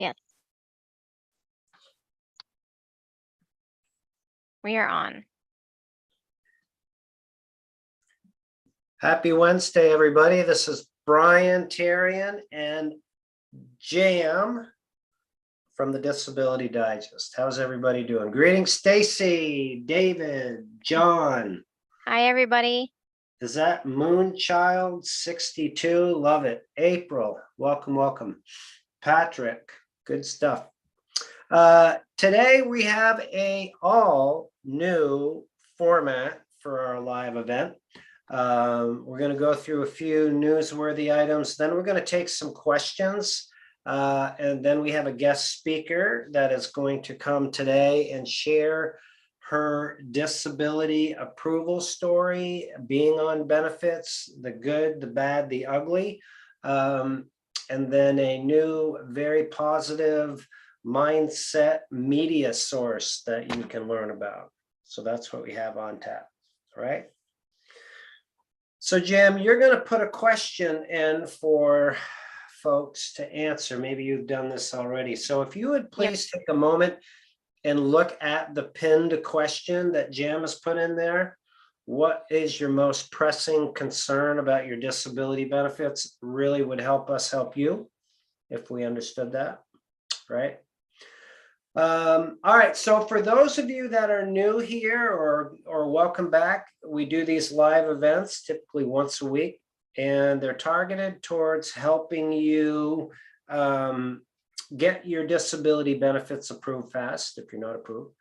Yes. We are on. Happy Wednesday, everybody. This is Brian Tarian and Jam from the Disability Digest. How's everybody doing? Greetings, Stacy, David, John. Hi, everybody. Is that Moonchild 62? Love it. April, welcome, welcome. Patrick, good stuff. Today we have a all new format for our live event. We're going to go through a few newsworthy items. Then we're going to take some questions. And then we have a guest speaker that is going to come today and share her disability approval story, being on benefits, the good, the bad, the ugly. And then a new, very positive mindset media source that you can learn about. So that's what we have on tap. All right. So Jim, you're going to put a question in for folks to answer. Maybe you've done this already. So if you would please take a moment and look at the pinned question that Jim has put in there. What is your most pressing concern about your disability benefits? Really would help us help you if we understood that, right? All right, so for those of you that are new here or welcome back, we do these live events typically once a week, and they're targeted towards helping you get your disability benefits approved fast if you're not approved.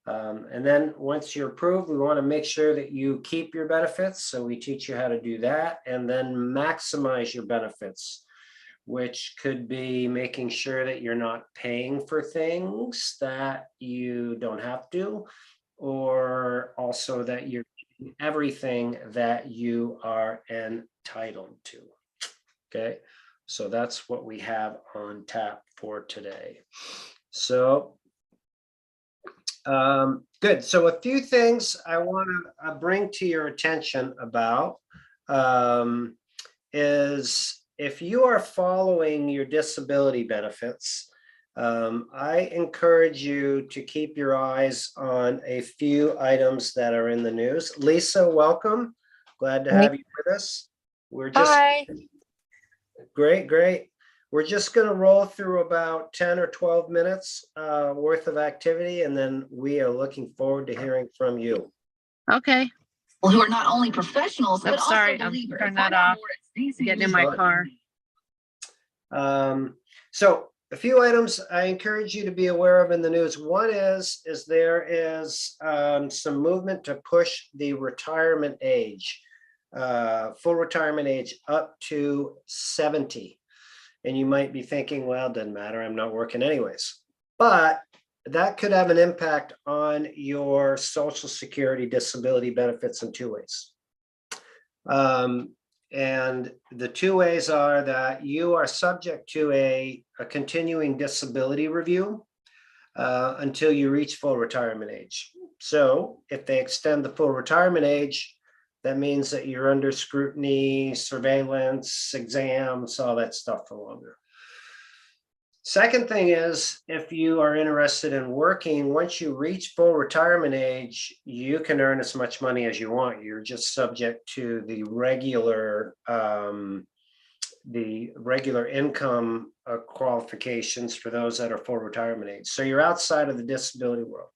And then once you're approved, we want to make sure that you keep your benefits. So we teach you how to do that and then maximize your benefits, which could be making sure that you're not paying for things that you don't have to, or also that you're getting everything that you are entitled to. Okay, so that's what we have on tap for today. So good. So a few things I want to bring to your attention about is if you are following your disability benefits, I encourage you to keep your eyes on a few items that are in the news. Lisa, welcome. Glad to have you with us. We're just Hi. Great. We're just going to roll through about 10 or 12 minutes worth of activity, and then we are looking forward to hearing from you. Okay. Well, who are not only professionals, but sorry, also believers. turn that off. Getting in my car. So a few items I encourage you to be aware of in the news. One is there is some movement to push the retirement age, full retirement age up to 70. And you might be thinking, well, it doesn't matter, I'm not working anyways. But that could have an impact on your Social Security disability benefits in two ways. And the two ways are that you are subject to a continuing disability review until you reach full retirement age. So if they extend the full retirement age, that means that you're under scrutiny, surveillance, exams, all that stuff for longer. Second thing is, if you are interested in working, once you reach full retirement age, you can earn as much money as you want. You're just subject to the regular income qualifications for those that are full retirement age. So you're outside of the disability world.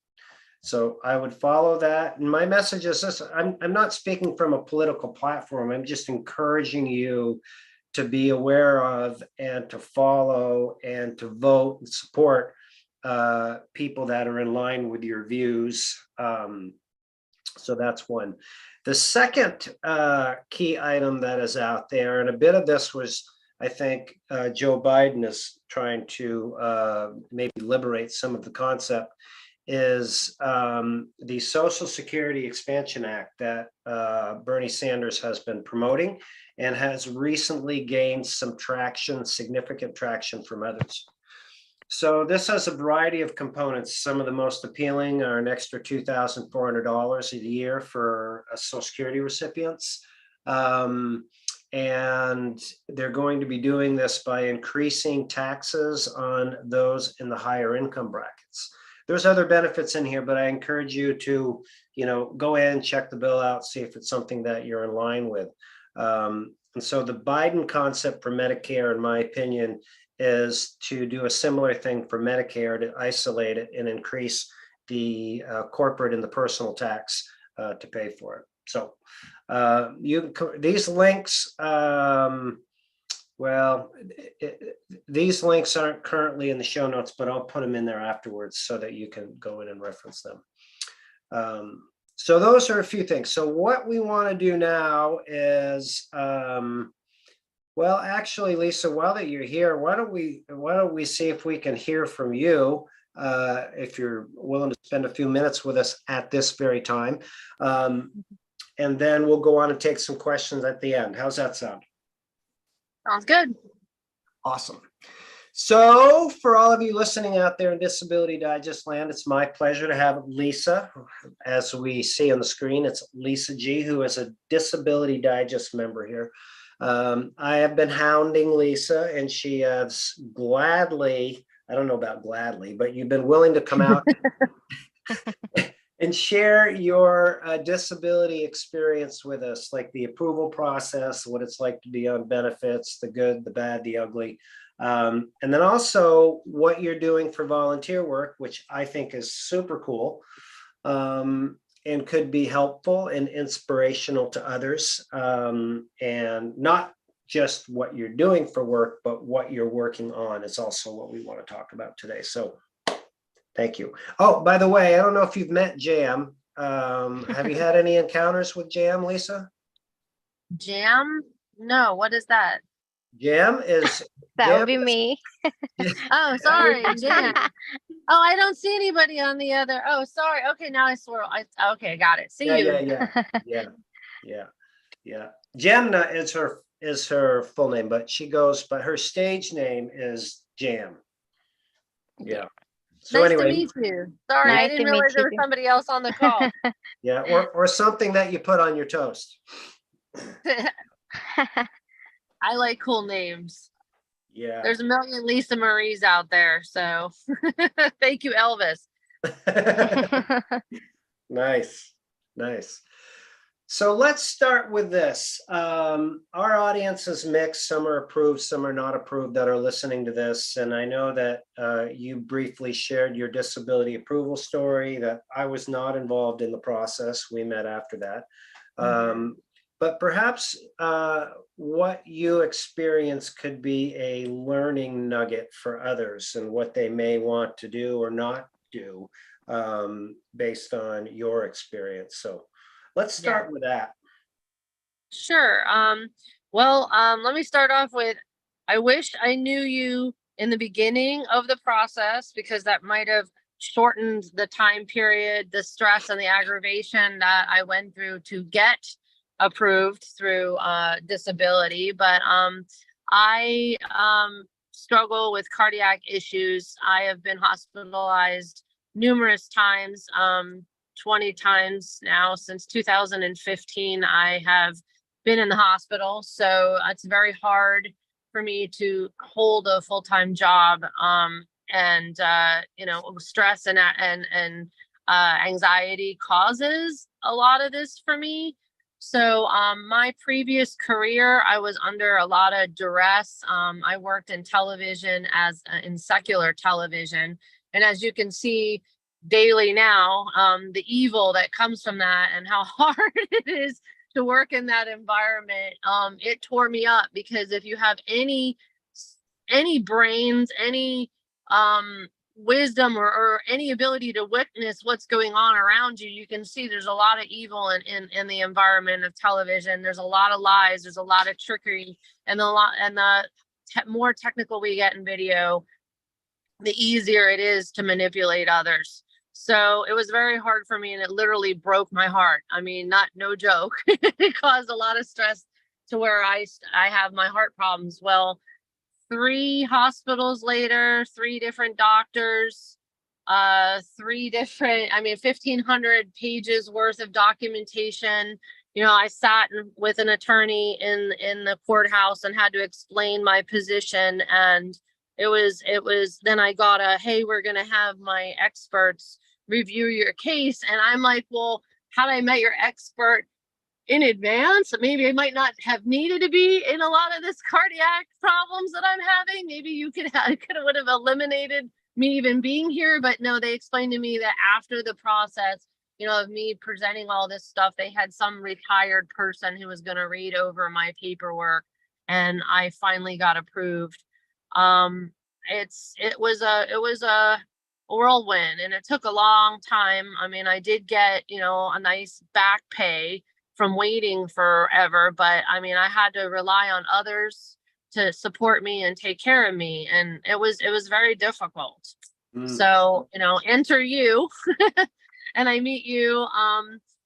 So I would follow that. And my message is this: I'm not speaking from a political platform. I'm just encouraging you to be aware of and to follow and to vote and support people that are in line with your views. So that's one. The second key item that is out there, and a bit of this was, I think, Joe Biden is trying to maybe liberate some of the concept, is the Social Security Expansion Act that Bernie Sanders has been promoting and has recently gained some traction, significant traction from others. So this has a variety of components. Some of the most appealing are an extra $2,400 a year for Social Security recipients. and they're going to be doing this by increasing taxes on those in the higher income brackets. There's other benefits in here, but I encourage you to, go in and check the bill out, see if it's something that you're in line with. And so the Biden concept for Medicare, in my opinion, is to do a similar thing for Medicare, to isolate it and increase the corporate and the personal tax to pay for it. So these links, these links aren't currently in the show notes, but I'll put them in there afterwards so that you can go in and reference them. So those are a few things. So what we want to do now is, actually, Lisa, while that you're here, why don't we see if we can hear from you, if you're willing to spend a few minutes with us at this very time. And then we'll go on and take some questions at the end. How's that sound? Sounds good. Awesome. So for all of you listening out there in Disability Digest land, it's my pleasure to have Lisa. As we see on the screen, it's Lisa G, who is a Disability Digest member here. I have been hounding Lisa, and she has gladly, I don't know about gladly, but you've been willing to come out and share your disability experience with us, like the approval process, what it's like to be on benefits, the good, the bad, the ugly. And then also what you're doing for volunteer work, which I think is super cool, and could be helpful and inspirational to others. And not just what you're doing for work, but what you're working on is also what we want to talk about today. So thank you. Oh, by the way, I don't know if you've met Jam. Have you had any encounters with Jam, Lisa? Jam? No, what is that? Jam is That would be me. Oh, sorry, Jam. Oh, I don't see anybody on the other. Oh, sorry. Okay, now I swirl. Okay, got it. See you. Yeah. Jamna is her full name, but she goes, but her stage name is Jam. Yeah. So Nice anyway, to meet you. Sorry, I Nice didn't to meet realize there you was too. somebody else on the call. yeah, or something that you put on your toast. I like cool names. Yeah. There's a million Lisa Maries out there, so thank you, Elvis. Nice. So let's start with this. Our audience is mixed. Some are approved, some are not approved that are listening to this. And I know that you briefly shared your disability approval story, that I was not involved in the process. We met after that. But perhaps what you experience could be a learning nugget for others and what they may want to do or not do based on your experience. So let's start with that. Sure. Let me start off with, I wish I knew you in the beginning of the process, because that might have shortened the time period, the stress and the aggravation that I went through to get approved through disability. But I struggle with cardiac issues. I have been hospitalized numerous times, 20 times now since 2015. I have been in the hospital, so it's very hard for me to hold a full-time job. Stress and anxiety causes a lot of this for me. So my previous career, I was under a lot of duress. I worked in television in secular television. And as you can see daily now, the evil that comes from that and how hard it is to work in that environment, it tore me up, because if you have any brains, any wisdom or any ability to witness what's going on around you, you can see there's a lot of evil in the environment of television. There's a lot of lies, there's a lot of trickery, and the more technical we get in video, the easier it is to manipulate others. So it was very hard for me, and it literally broke my heart. I mean, no joke. It caused a lot of stress to where I have my heart problems. Well, 3 hospitals later, 3 different doctors, 1,500 pages worth of documentation, I sat with an attorney in the courthouse and had to explain my position. And it was, then I got hey, we're going to have my experts review your case. And I'm like, well, had I met your expert in advance, maybe I might not have needed to be in a lot of this cardiac problems that I'm having. Maybe you would have eliminated me even being here. But no, they explained to me that after the process, of me presenting all this stuff, they had some retired person who was going to read over my paperwork, and I finally got approved. It was a whirlwind, and it took a long time. I mean, I did get, a nice back pay from waiting forever, but I mean, I had to rely on others to support me and take care of me, and it was very difficult. So, enter you. And I meet you.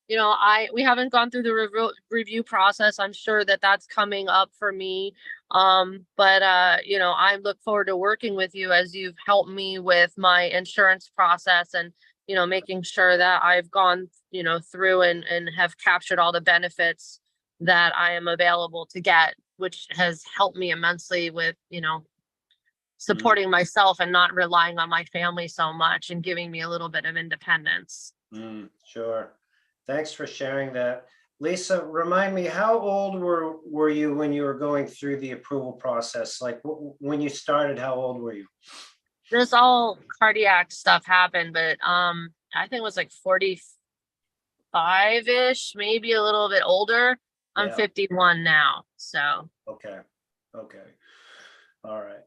We haven't gone through the review process. I'm sure that that's coming up for me. But I look forward to working with you as you've helped me with my insurance process, and making sure that I've gone through and have captured all the benefits that I am available to get, which has helped me immensely with supporting myself and not relying on my family so much, and giving me a little bit of independence. Sure. Thanks for sharing that. Lisa, remind me, how old were you when you were going through the approval process? Like when you started, how old were you? This all cardiac stuff happened, but I think it was like 45-ish, maybe a little bit older. I'm 51 now, so. Okay. All right.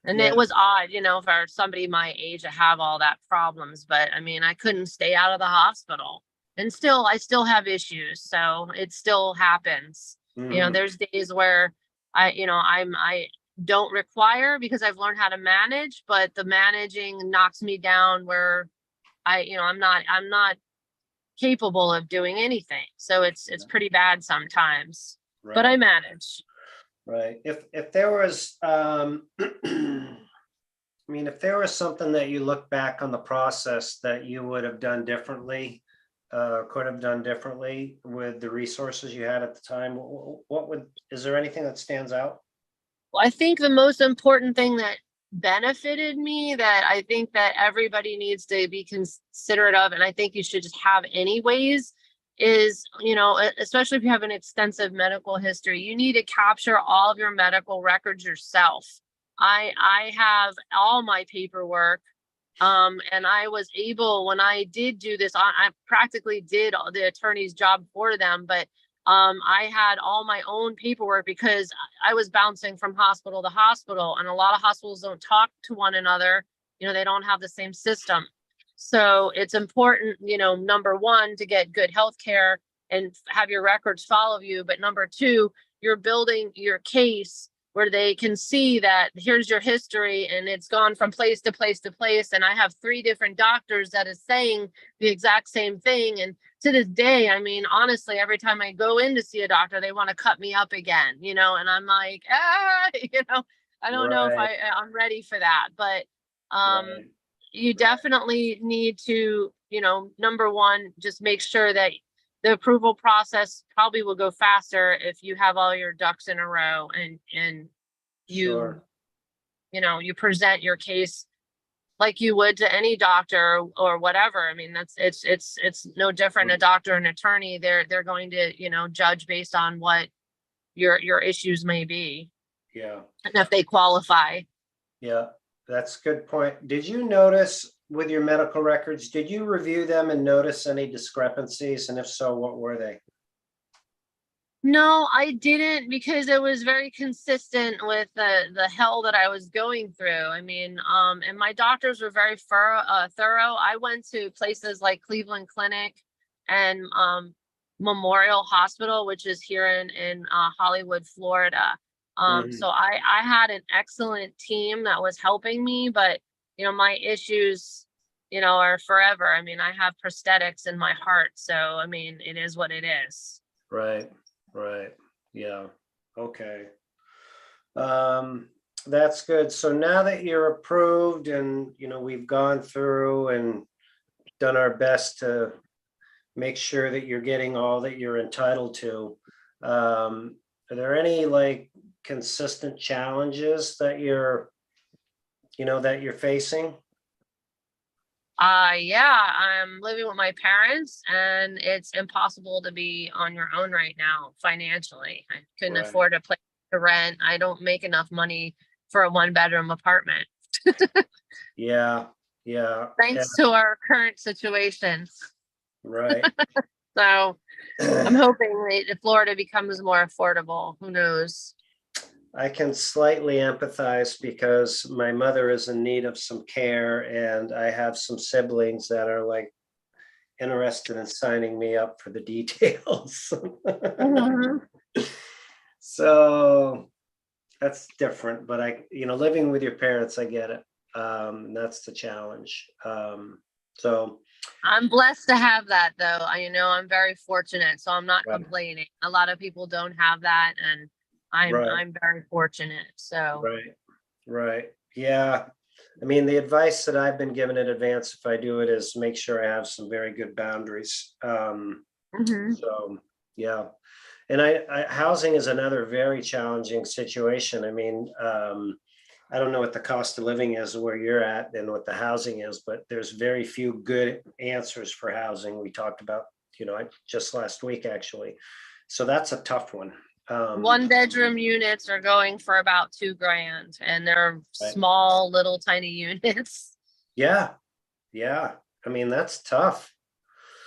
And it was odd, for somebody my age to have all that problems, but I mean, I couldn't stay out of the hospital, and I still have issues. So it still happens. There's days where I don't require, because I've learned how to manage, but the managing knocks me down where I'm not capable of doing anything. So it's pretty bad sometimes, but I manage. Right. If there was, I mean, if there was something that you look back on the process that you would have done differently, could have done differently with the resources you had at the time, is there anything that stands out? Well, I think the most important thing that benefited me, that I think that everybody needs to be considerate of, and I think you should just have anyways, is, especially if you have an extensive medical history, you need to capture all of your medical records yourself. I have all my paperwork, and I was able, when I did do this, I practically did the attorney's job for them, but I had all my own paperwork because I was bouncing from hospital to hospital, and a lot of hospitals don't talk to one another. They don't have the same system. So it's important, number one, to get good health care and have your records follow you. But number two, you're building your case where they can see that here's your history, and it's gone from place to place to place. And I have 3 different doctors that is saying the exact same thing. And to this day, I mean, honestly, every time I go in to see a doctor, they want to cut me up again, and I'm like, I don't know if I'm ready for that. But you definitely need to, number one, just make sure that the approval process probably will go faster if you have all your ducks in a row, and you, you present your case like you would to any doctor or whatever. I mean, it's no different. A doctor and attorney, they're going to, judge based on what your issues may be. Yeah. And if they qualify. Yeah. That's a good point. Did you notice with your medical records, did you review them and notice any discrepancies? And if so, what were they? No, I didn't, because it was very consistent with the hell that I was going through. I mean, and my doctors were very thorough. I went to places like Cleveland Clinic and Memorial Hospital, which is here in Hollywood, Florida. So I had an excellent team that was helping me, but my issues, are forever. I mean, I have prosthetics in my heart, so I mean, it is what it is. Right. Yeah. Okay. That's good. So now that you're approved, and we've gone through and done our best to make sure that you're getting all that you're entitled to. Are there any like consistent challenges that you're facing? Yeah, I'm living with my parents and it's impossible to be on your own right now financially. I couldn't Right. afford a place to rent. I don't make enough money for a 1-bedroom apartment, Yeah, yeah, yeah, thanks to our current situation. right. So I'm hoping that if Florida becomes more affordable, who knows? I can slightly empathize because my mother is in need of some care and I have some siblings that are like interested in signing me up for the details. Mhm. So that's different, but living with your parents, I get it. That's the challenge. So, I'm blessed to have that though. I'm very fortunate, so I'm not right, complaining. A lot of people don't have that, and I'm right, I'm very fortunate. So right, right. Yeah. I mean, the advice that I've been given in advance, if I do it, is make sure I have some very good boundaries. Mhm. So, yeah. And housing is another very challenging situation. I mean, I don't know what the cost of living is where you're at and what the housing is, but there's very few good answers for housing. We talked about, just last week, actually. So that's a tough one. 1-bedroom units are going for about $2,000, and they're Right. small, little, tiny units. Yeah, yeah. I mean, that's tough.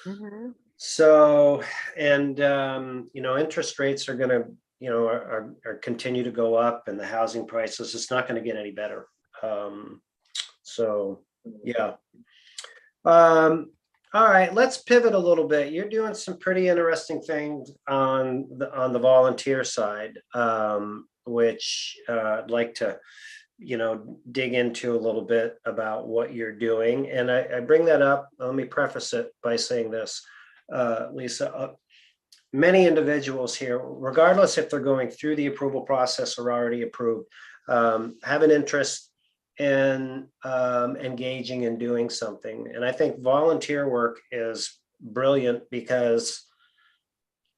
Mhm. So, and interest rates are gonna, are continue to go up, and the housing prices, it's not gonna get any better. So, yeah. All right, let's pivot a little bit. You're doing some pretty interesting things on the volunteer side, which I'd like to, dig into a little bit about what you're doing. And I bring that up. Let me preface it by saying this, Lisa. Many individuals here, regardless if they're going through the approval process or already approved, have an interest in engaging in doing something. And I think volunteer work is brilliant because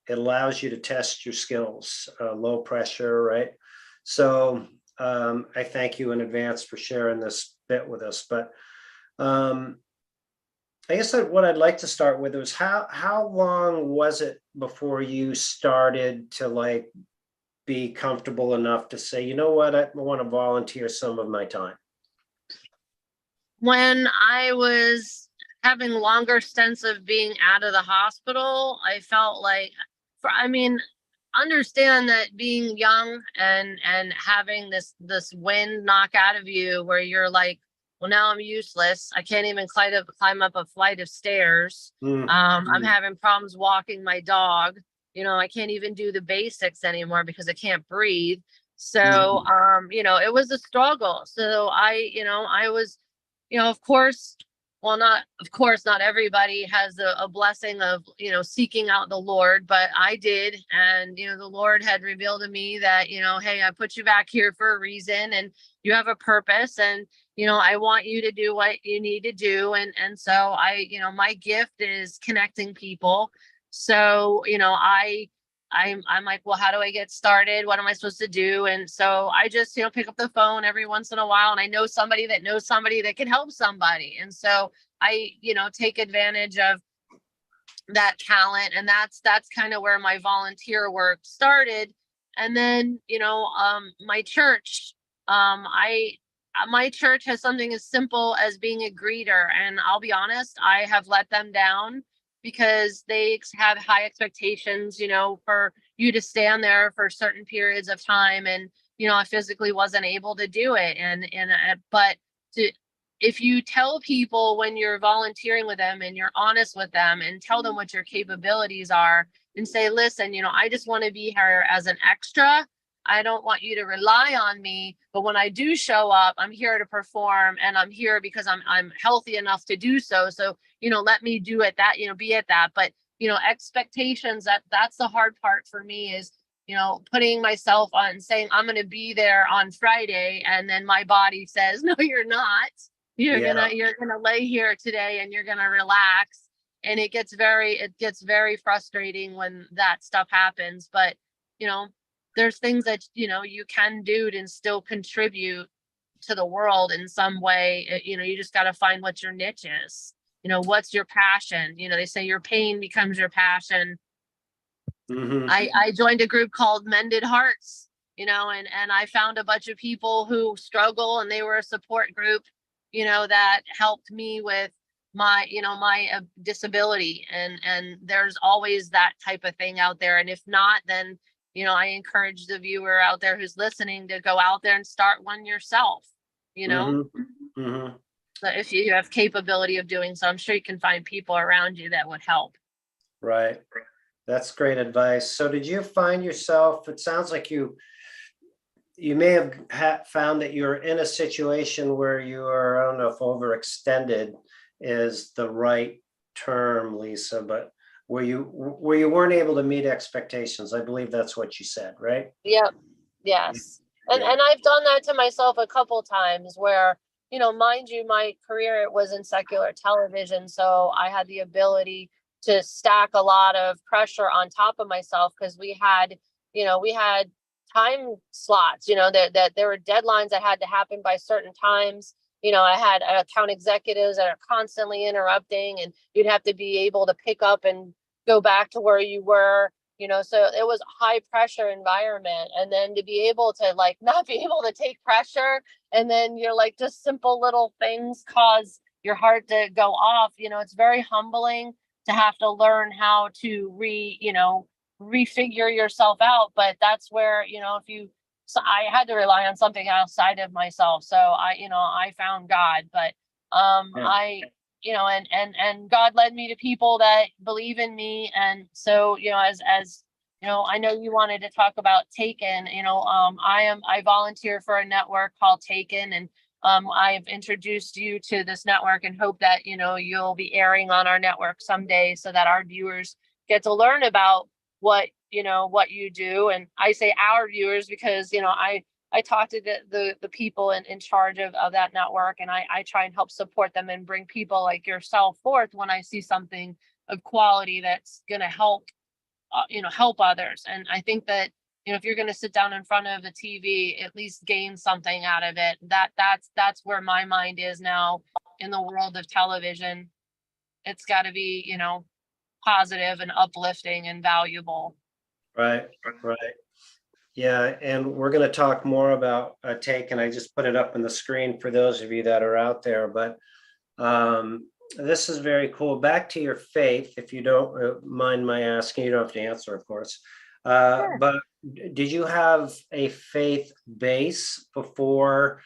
it allows you to test your skills, low pressure, right? So I thank you in advance for sharing this bit with us. But I guess what I'd like to start with was how long was it before you started to like be comfortable enough to say, you know what, I want to volunteer some of my time? When I was having longer stints of being out of the hospital, I felt like, understand that being young and having this wind knock out of you where you're like, well, now I'm useless. I can't even climb up a flight of stairs. Mm, I'm having problems walking my dog. I can't even do the basics anymore because I can't breathe. So, mm, it was a struggle. So I was, of course, well, not, of course, not everybody has a blessing of, seeking out the Lord, but I did. And, the Lord had revealed to me that, hey, I put you back here for a reason and you have a purpose. And, I want you to do what you need to do. And so my gift is connecting people. So, I'm like, well, how do I get started? What am I supposed to do? And so I just, pick up the phone every once in a while, and I know somebody that knows somebody that can help somebody. And so I, take advantage of that talent. And that's kind of where my volunteer work started. And then, my church, my church has something as simple as being a greeter. And I'll be honest, I have let them down because they have high expectations, for you to stand there for certain periods of time. And, I physically wasn't able to do it. But if you tell people when you're volunteering with them and you're honest with them and tell them what your capabilities are and say, listen, I just want to be here as an extra. I don't want you to rely on me, but when I do show up, I'm here to perform, and I'm here because I'm healthy enough to do so. So, let me do it that, be at that. But, expectations, that's the hard part for me is, putting myself on saying I'm going to be there on Friday. And then my body says, no, you're not. You're yeah, gonna lay here today and you're gonna relax. and it gets very frustrating when that stuff happens. But, you know, there's things that, you know, you can do and still contribute to the world in some way. You know, you just got to find what your niche is. You know, what's your passion? You know, they say your pain becomes your passion. Mhm. I joined a group called Mended Hearts, you know, and I found a bunch of people who struggle, and they were a support group, you know, that helped me with my, you know, my disability. And there's always that type of thing out there. And if not, then, you know, I encourage the viewer out there who's listening to go out there and start one yourself, you know. Mhm. Mhm. So if you have capability of doing so, I'm sure you can find people around you that would help. Right. That's great advice. So did you find yourself, it sounds like you may have found that you're in a situation where you are, I don't know if overextended is the right term, Lisa, but where you weren't able to meet expectations. I believe that's what you said, right? Yep. Yes. And Yeah. and I've done that to myself a couple times where, you know, mind you, my career was in secular television, so I had the ability to stack a lot of pressure on top of myself because we had, you know, we had time slots, you know, that there were deadlines that had to happen by certain times. You know, I had account executives that are constantly interrupting, and you'd have to be able to pick up and go back to where you were, you know. So it was a high pressure environment, and then to be able to like not be able to take pressure, and then you're like just simple little things cause your heart to go off, you know. It's very humbling to have to learn how to refigure yourself out. But that's where, you know, if you, so I had to rely on something outside of myself. So I found God. But Yeah. I you know, and God led me to people that believe in me. And so, you know, as you know, I know you wanted to talk about Taken. You know, I volunteer for a network called Taken, and I've introduced you to this network and hope that, you know, you'll be airing on our network someday so that our viewers get to learn about what, you know, what you do. And I say our viewers because, you know, I talk to the people in charge of that network, and I try and help support them and bring people like yourself forth when I see something of quality that's going to help, you know, help others. And I think that, you know, if you're going to sit down in front of a TV, at least gain something out of it. That's where my mind is now in the world of television. It's got to be, you know, positive and uplifting and valuable. Right. Right. Yeah, and we're going to talk more about Taken. I just put it up on the screen for those of you that are out there. But this is very cool. Back to your faith, if you don't mind my asking. You don't have to answer, of course. Sure. But did you have a faith base before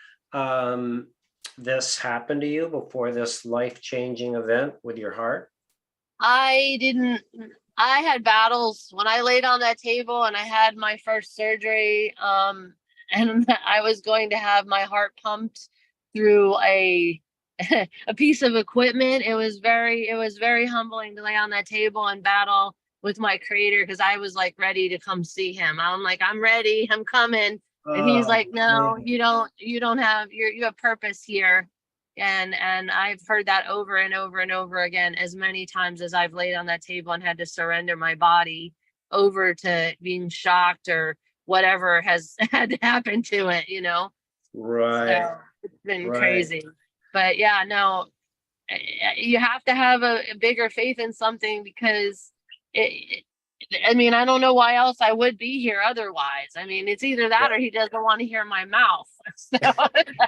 this happened to you? Before this life-changing event with your heart? I didn't. I had battles when I laid on that table and I had my first surgery. And I was going to have my heart pumped through a a piece of equipment. It was very humbling to lay on that table and battle with my creator because I was like ready to come see him. I'm like, I'm ready, I'm coming. And he's like, no, man. you don't have you have purpose here. And I've heard that over and over and over again, as many times as I've laid on that table and had to surrender my body over to being shocked or whatever has had to happen to it, you know. Right. So it's been Right. crazy. But yeah, no, you have to have a bigger faith in something because I mean, I don't know why else I would be here otherwise. I mean, it's either that or he doesn't want to hear my mouth. So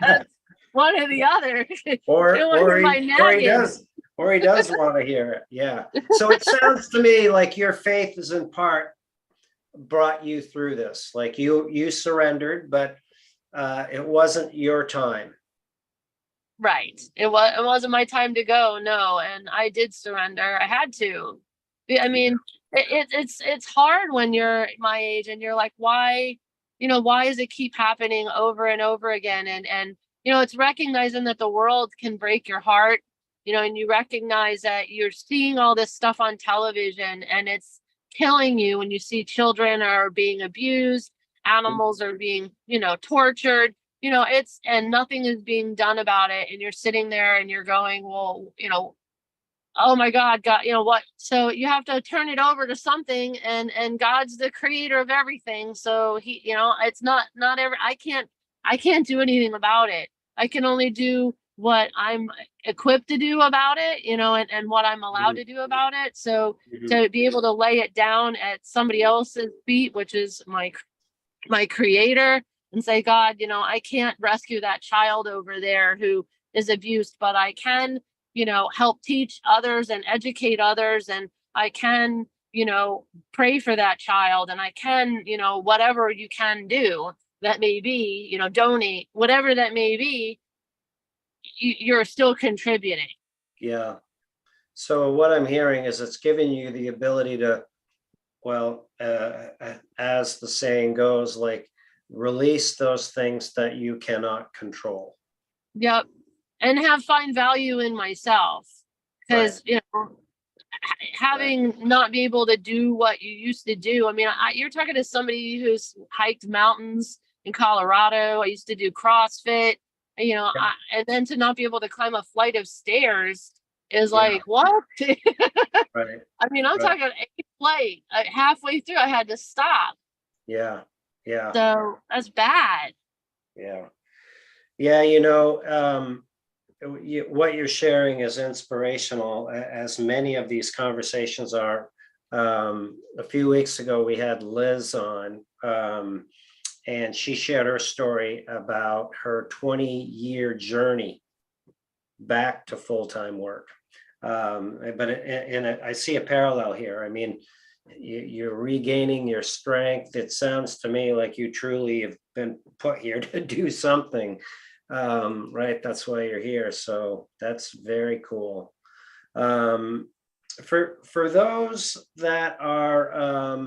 that's one or the other. Or It was or my he nagging. does want to hear it. Yeah. So it sounds to me like your faith is in part brought you through this. Like you surrendered, but it wasn't your time. Right. It wasn't my time to go. No, and I did surrender. I had to. I mean, it's hard when you're my age and you're like, why, you know, why does it keep happening over and over again? And you know, it's recognizing that the world can break your heart, you know, and you recognize that you're seeing all this stuff on television and it's killing you when you see children are being abused, animals are being, you know, tortured, you know, and nothing is being done about it. And you're sitting there and you're going, well, you know, oh my God, God, you know what? So you have to turn it over to something, and God's the creator of everything. So he, you know, it's not every, I can't do anything about it. I can only do what I'm equipped to do about it, you know, and what I'm allowed to do about it. So Mhm. to be able to lay it down at somebody else's feet, which is my creator, and say, God, you know, I can't rescue that child over there who is abused, but I can, you know, help teach others and educate others. And I can, you know, pray for that child. And I can, you know, whatever you can do that may be, you know, donate, whatever that may be, you're still contributing. Yeah. So what I'm hearing is it's giving you the ability to, well, as the saying goes, like release those things that you cannot control. Yep. And find value in myself. Because, you know, having not be able to do what you used to do. I mean, you're talking to somebody who's hiked mountains in Colorado. I used to do CrossFit, you know, Yeah. and then to not be able to climb a flight of stairs is Yeah. like, what? Right. I mean, I'm Right. talking a flight. Halfway through, I had to stop. Yeah. Yeah. So that's bad. Yeah. Yeah. You know, what you're sharing is inspirational, as many of these conversations are. A few weeks ago, we had Liz on, and she shared her story about her 20-year journey back to full-time work. But I see a parallel here. I mean, you're regaining your strength. It sounds to me like you truly have been put here to do something, right? That's why you're here. So that's very cool. For those that are,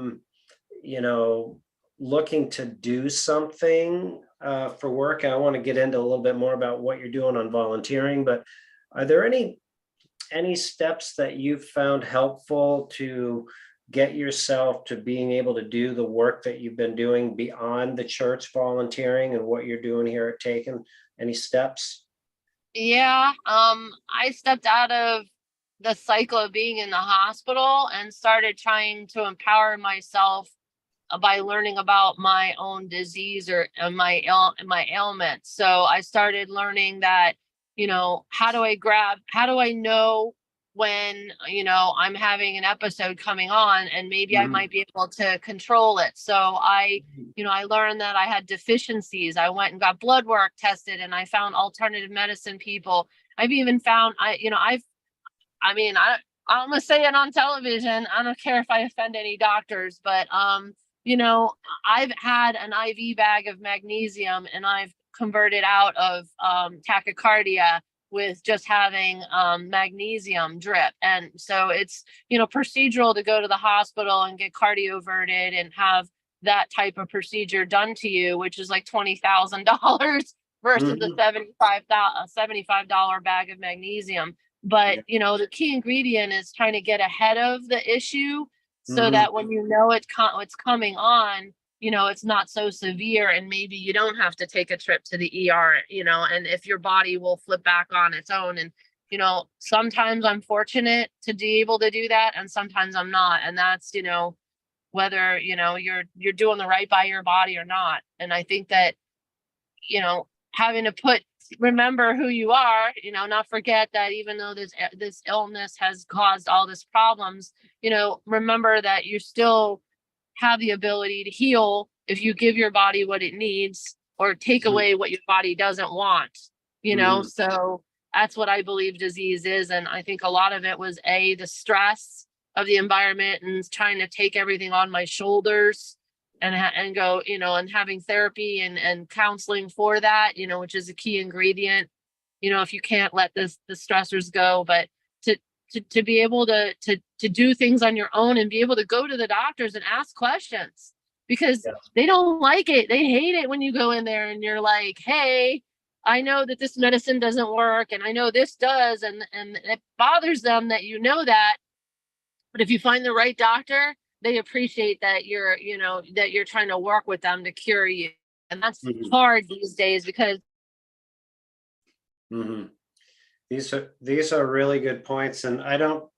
you know, looking to do something for work, I want to get into a little bit more about what you're doing on volunteering, but are there any steps that you've found helpful to get yourself to being able to do the work that you've been doing beyond the church volunteering and what you're doing here at Taken? Any steps? Yeah. I stepped out of the cycle of being in the hospital and started trying to empower myself by learning about my own disease or my ailment. So I started learning that, you know, how do I know when, you know, I'm having an episode coming on, and maybe I might be able to control it. So you know, I learned that I had deficiencies. I went and got blood work tested, and I found alternative medicine people. I've even found, I mean, I'm gonna say it on television. I don't care if I offend any doctors, but you know, I've had an IV bag of magnesium, and I've converted out of tachycardia with just having magnesium drip. And so it's, you know, procedural to go to the hospital and get cardioverted and have that type of procedure done to you, which is like $20,000 versus the $75 bag of magnesium. But, Yeah. you know, the key ingredient is trying to get ahead of the issue so Mhm. that when you know it's coming on, you know, it's not so severe, and maybe you don't have to take a trip to the ER, you know, and if your body will flip back on its own. And, you know, sometimes I'm fortunate to be able to do that, and sometimes I'm not. And that's, you know, whether, you know, you're doing the right by your body or not. And I think that, you know, having to remember who you are, you know, not forget that even though this illness has caused all this problems, you know, remember that you still have the ability to heal if you give your body what it needs or take away what your body doesn't want, you know. Mhm. So that's what I believe disease is. And I think a lot of it was the stress of the environment and trying to take everything on my shoulders, and go, you know, and having therapy and counseling for that, you know, which is a key ingredient, you know, if you can't let the stressors go. But to be able to do things on your own and be able to go to the doctors and ask questions, because Yeah. they don't like it. They hate it when you go in there and you're like, hey, I know that this medicine doesn't work, and I know this does, and it bothers them that you know that. But if you find the right doctor, they appreciate that you're, you know, that you're trying to work with them to cure you. And that's Mhm. hard these days because Mhm. These are really good points, and I don't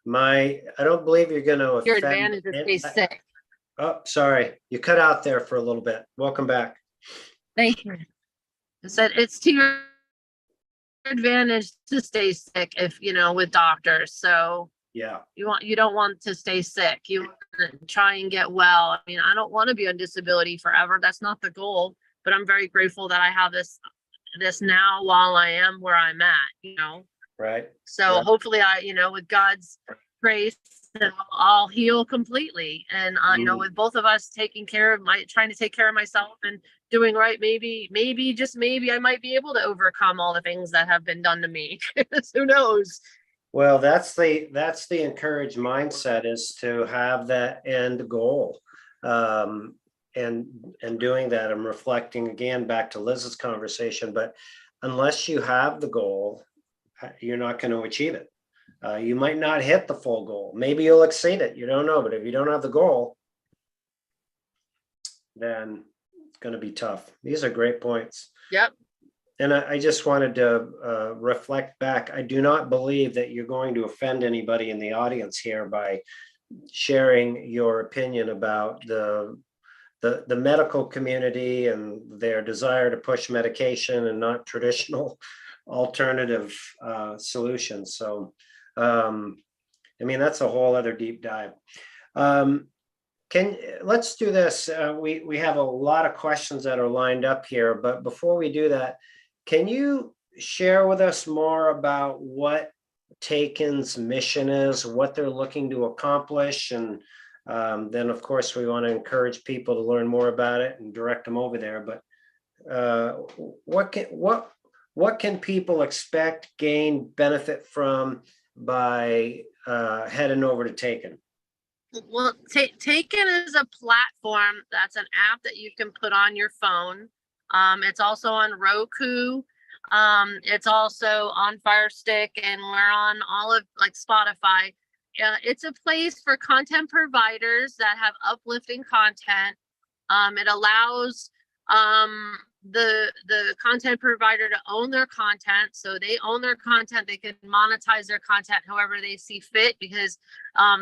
believe you're going to Your offend. advantage is stay sick. Oh, sorry, you cut out there for a little bit. Welcome back. Thank you. I said it's to your advantage to stay sick if, with doctors. So Yeah, you don't want to stay sick. You want to try and get well. I mean, I don't want to be on disability forever. That's not the goal, but I'm very grateful that I have this now while I am where I'm at. right. So Yeah. hopefully with God's grace, I'll heal completely. And, with both of us trying to take care of myself and doing right, maybe, just maybe I might be able to overcome all the things that have been done to me. Who knows? Well, that's the encouraged mindset, is to have that end goal. And doing that, I'm reflecting again back to Liz's conversation, but unless you have the goal, you're not going to achieve it. You might not hit the full goal. Maybe you'll exceed it. You don't know. But if you don't have the goal, then it's going to be tough. These are great points. Yep. And I just wanted to reflect back. I do not believe that you're going to offend anybody in the audience here by sharing your opinion about the medical community and their desire to push medication and not traditional alternative solutions. So, that's a whole other deep dive. Let's do this. We have a lot of questions that are lined up here, but before we do that, can you share with us more about what Taken's mission is, what they're looking to accomplish? And then of course we want to encourage people to learn more about it and direct them over there. But what can people expect, gain, benefit from by heading over to Taken? Well, Taken is a platform that's an app that you can put on your phone. It's also on Roku. It's also on Fire Stick, and we're on all of Spotify. It's a place for content providers that have uplifting content. It allows the content provider to own their content. So they own their content. They can monetize their content however they see fit, because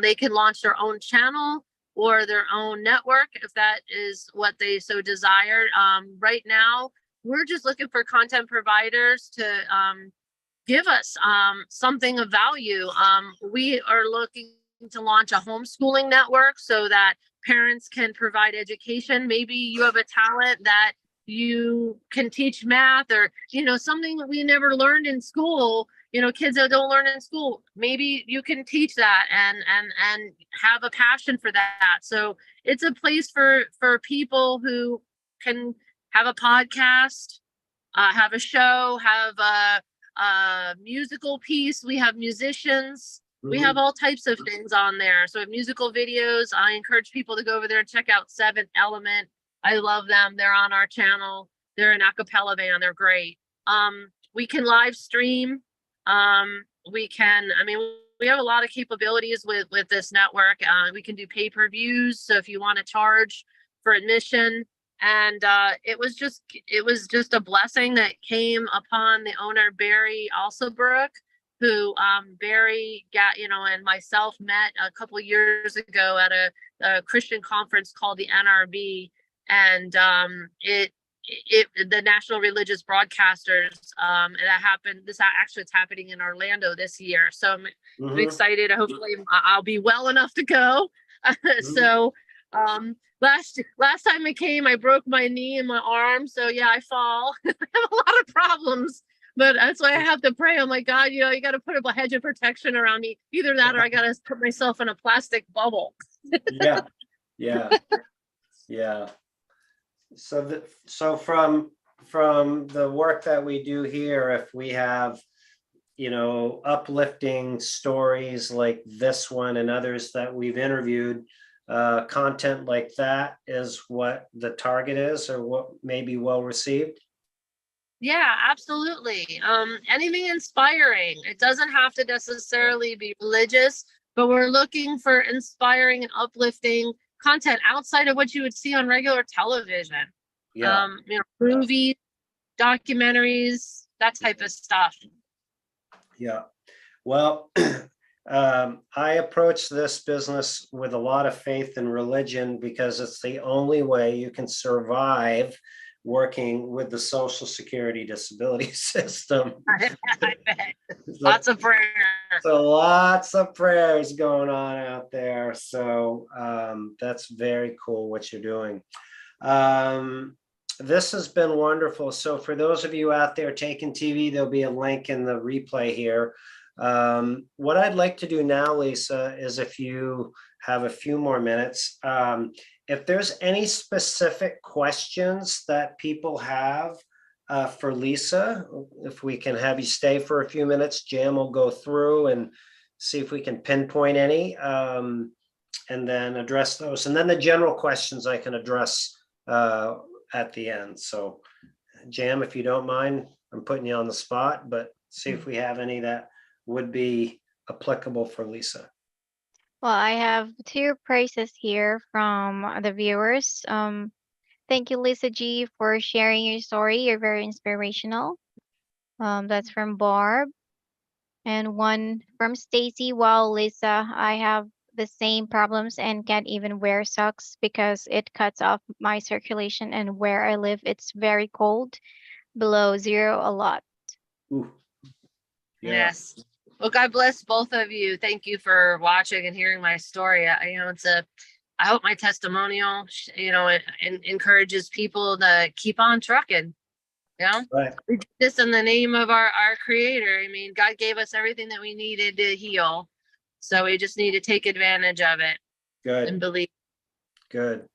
they can launch their own channel or their own network if that is what they so desire. Right now, we're just looking for content providers to give us something of value. We are looking to launch a homeschooling network so that parents can provide education. Maybe you have a talent that you can teach math, or something that we never learned in school. Kids that don't learn in school, maybe you can teach that and have a passion for that. So it's a place for people who can have a podcast, have a show, have a musical piece. We have musicians. We have all types of things on there. So musical videos. I encourage people to go over there and check out Seventh Element. I love them. They're on our channel. They're an a cappella band. They're great. We can live stream. We have a lot of capabilities with this network. We can do pay-per-views. So if you want to charge for admission, and it was just a blessing that came upon the owner, Barry Alsobrook, who Barry got, and myself met a couple years ago at a Christian conference called the NRB. And the National Religious Broadcasters, that happened. It's happening in Orlando this year. So I'm excited. Hopefully I'll be well enough to go. So last time I came, I broke my knee and my arm. So yeah, I fall. I have a lot of problems, but that's why I have to pray. I'm like, God, you got to put a hedge of protection around me. Either that, or I got to put myself in a plastic bubble. Yeah. So from the work that we do here, if we have, uplifting stories like this one and others that we've interviewed, content like that is what the target is, or what may be well received? Yeah, absolutely. Anything inspiring. It doesn't have to necessarily be religious, but we're looking for inspiring and uplifting content outside of what you would see on regular television. Movies, documentaries, that type of stuff. Yeah. Well, I approach this business with a lot of faith and religion because it's the only way you can survive working with the Social Security disability system. I bet. So- Lots of prayer. So lots of prayers going on out there. So that's very cool what you're doing. This has been wonderful. So for those of you out there taking TV, there'll be a link in the replay here. What I'd like to do now, Lisa, is if you have a few more minutes, if there's any specific questions that people have for Lisa, if we can have you stay for a few minutes, Jam will go through and see if we can pinpoint any, and then address those. And then the general questions I can address at the end. So Jam, if you don't mind, I'm putting you on the spot, but see if we have any that would be applicable for Lisa. Well, I have two praises here from the viewers. Thank you, Lisa G, for sharing your story. You're very inspirational. That's from Barb. And one from Stacy. Well, Lisa, I have the same problems and can't even wear socks because it cuts off my circulation, and where I live, it's very cold, below zero a lot. Ooh. Yeah. Yes. Well, God bless both of you. Thank you for watching and hearing my story. I hope my testimonial, encourages people to keep on trucking. Right. We did this in the name of our creator. I mean, God gave us everything that we needed to heal. So we just need to take advantage of it and Good, believe. good.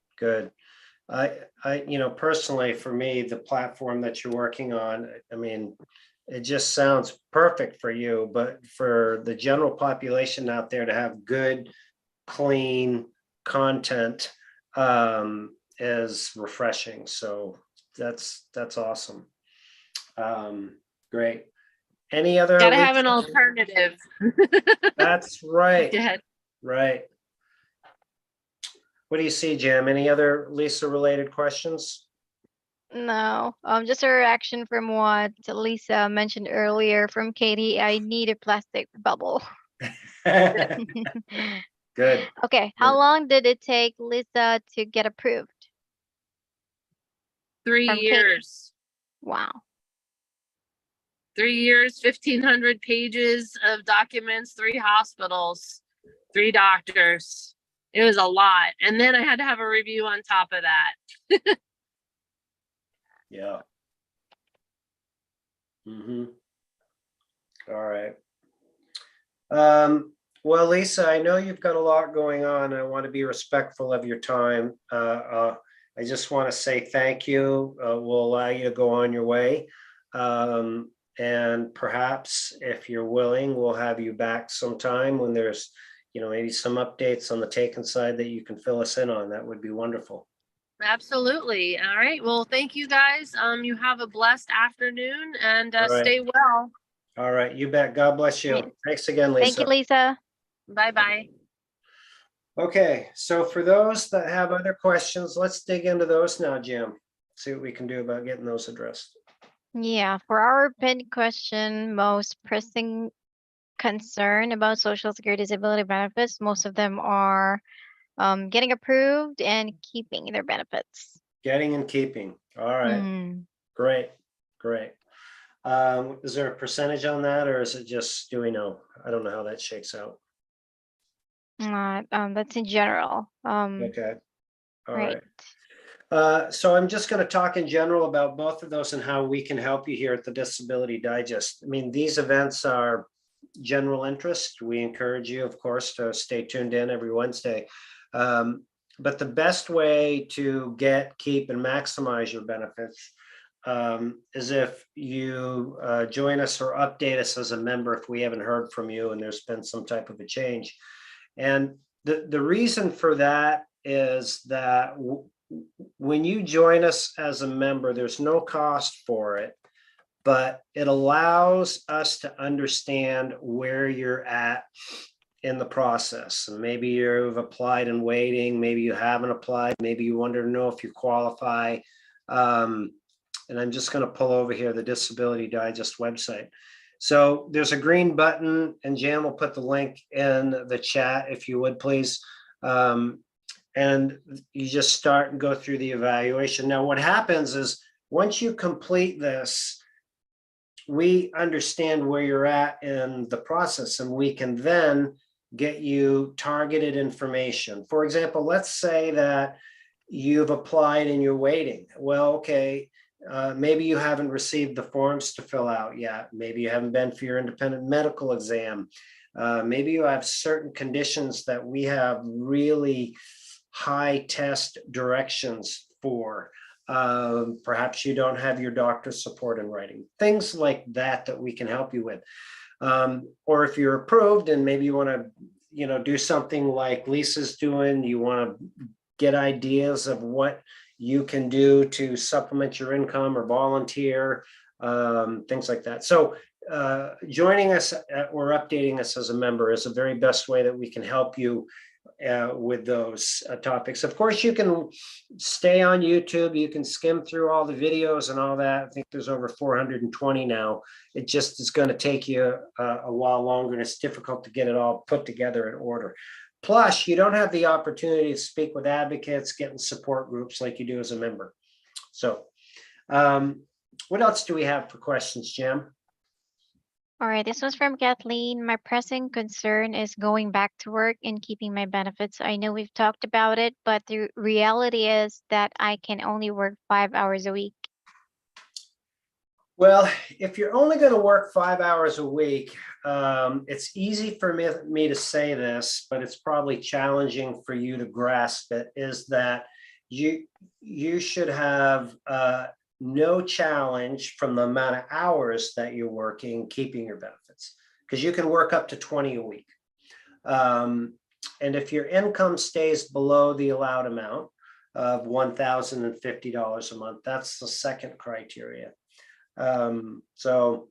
Personally, for me, the platform that you're working on, I mean, it just sounds perfect for you, but for the general population out there to have good, clean content is refreshing. So that's awesome. Great. Any other? Gotta have an alternative. That's right. Go ahead. Right. What do you see, Jim? Any other Lisa related questions? No, just a reaction from what Lisa mentioned earlier from Katie. I need a plastic bubble. Good. Okay, how long did it take Lisa to get approved? 3 From Katie. years. Wow. 3 years, 1,500 pages of documents, 3 hospitals, 3 doctors. It was a lot. And then I had to have a review on top of that. Yeah. Mm-hmm. All right. Well, Lisa, I know you've got a lot going on. I want to be respectful of your time. I just want to say thank you. We'll allow you to go on your way. And perhaps if you're willing, we'll have you back sometime when there's, maybe some updates on the Taken side that you can fill us in on. That would be wonderful. Absolutely. All right. Well, thank you guys. You have a blessed afternoon and All right. stay well. All right. You bet. God bless you. Right. Thanks again, Lisa. Thank you, Lisa. Bye-bye. Okay, so for those that have other questions, let's dig into those now, Jim. See what we can do about getting those addressed. Yeah, for our pinned question, most pressing concern about Social Security disability benefits, most of them are getting approved and keeping their benefits. Getting and keeping. All right, Mhm. great. Is there a percentage on that, or is it just, do we know? I don't know how that shakes out. That's in general. Okay, all Right. right. So I'm just going to talk in general about both of those and how we can help you here at the Disability Digest. I mean, these events are general interest. We encourage you, of course, to stay tuned in every Wednesday. But the best way to get, keep, and maximize your benefits is if you join us or update us as a member if we haven't heard from you and there's been some type of a change. And the reason for that is that when you join us as a member, there's no cost for it, but it allows us to understand where you're at in the process. And maybe you've applied and waiting, maybe you haven't applied, maybe you want to know if you qualify. And I'm just going to pull over here the Disability Digest website. So there's a green button, and Jan will put the link in the chat if you would, please. And you just start and go through the evaluation. Now, what happens is once you complete this, we understand where you're at in the process, and we can then get you targeted information. For example, let's say that you've applied and you're waiting. Well, okay, maybe you haven't received the forms to fill out yet. Maybe you haven't been for your independent medical exam. Maybe you have certain conditions that we have really high test directions for. Perhaps you don't have your doctor's support in writing, things like that that we can help you with. Or if you're approved and maybe you want to, do something like Lisa's doing, you want to get ideas of what you can do to supplement your income or volunteer, things like that. So joining us or updating us as a member is the very best way that we can help you with those topics. Of course, you can stay on YouTube. You can skim through all the videos and all that. I think there's over 420 now. It just is going to take you a while longer, and it's difficult to get it all put together in order. Plus, you don't have the opportunity to speak with advocates, get in support groups like you do as a member. So what else do we have for questions, Jim? All right, this was from Kathleen. My pressing concern is going back to work and keeping my benefits. I know we've talked about it, but the reality is that I can only work 5 hours a week. Well, if you're only going to work 5 hours a week, it's easy for me to say this, but it's probably challenging for you to grasp it, is that you should have no challenge from the amount of hours that you're working keeping your benefits, because you can work up to 20 a week. And if your income stays below the allowed amount of $1,050 a month, that's the second criteria. So,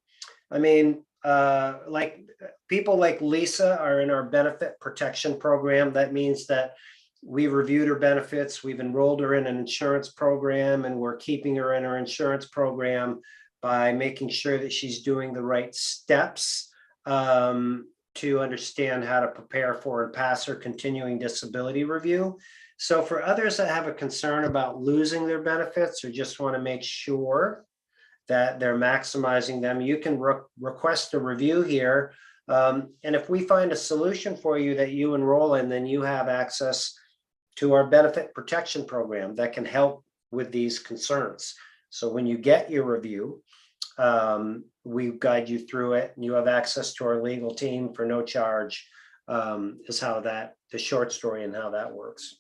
I mean, like people like Lisa are in our benefit protection program. That means that we've reviewed her benefits, we've enrolled her in an insurance program, and we're keeping her in our insurance program by making sure that she's doing the right steps to understand how to prepare for and pass her continuing disability review. So for others that have a concern about losing their benefits or just want to make sure that they're maximizing them, you can request a review here. And if we find a solution for you that you enroll in, then you have access to our benefit protection program that can help with these concerns. So when you get your review, we guide you through it, and you have access to our legal team for no charge, is how that, the short story and how that works.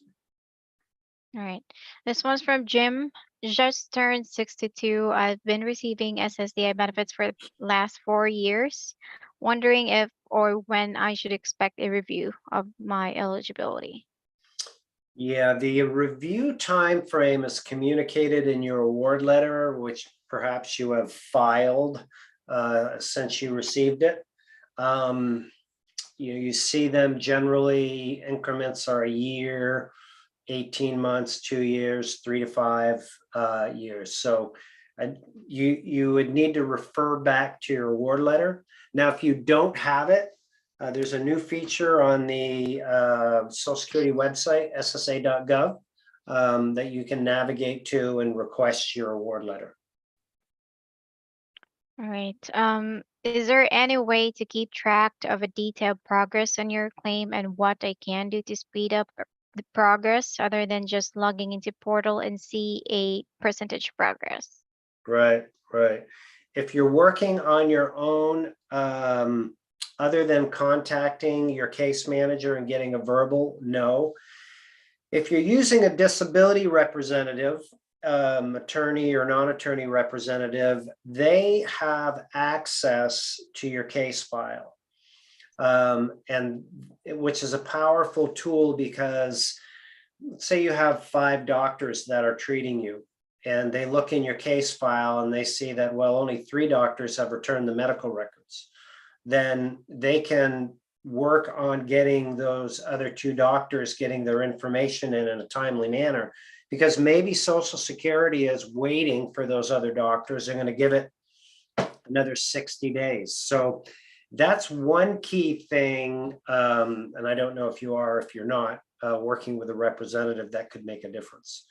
All right, this one's from Jim. Just turned 62. I've been receiving SSDI benefits for the last 4 years. Wondering if or when I should expect a review of my eligibility. Yeah, the review time frame is communicated in your award letter, which perhaps you have filed since you received it. You see them generally, increments are a year, 18 months, 2 years, 3 to 5 years. So you would need to refer back to your award letter. Now, if you don't have it, there's a new feature on the Social Security website, ssa.gov, that you can navigate to and request your award letter. All right. Is there any way to keep track of a detailed progress on your claim and what I can do to speed up the progress other than just logging into portal and see a percentage progress? Right, right. If you're working on your own, other than contacting your case manager and getting a verbal no. If you're using a disability representative, attorney or non-attorney representative, they have access to your case file, and which is a powerful tool, because let's say you have 5 doctors that are treating you, and they look in your case file and they see that, well, only 3 doctors have returned the medical records. Then they can work on getting those other 2 doctors getting their information in a timely manner, because maybe Social Security is waiting for those other doctors. They're going to give it another 60 days. So that's one key thing. And I don't know if you are, if you're not, working with a representative, that could make a difference.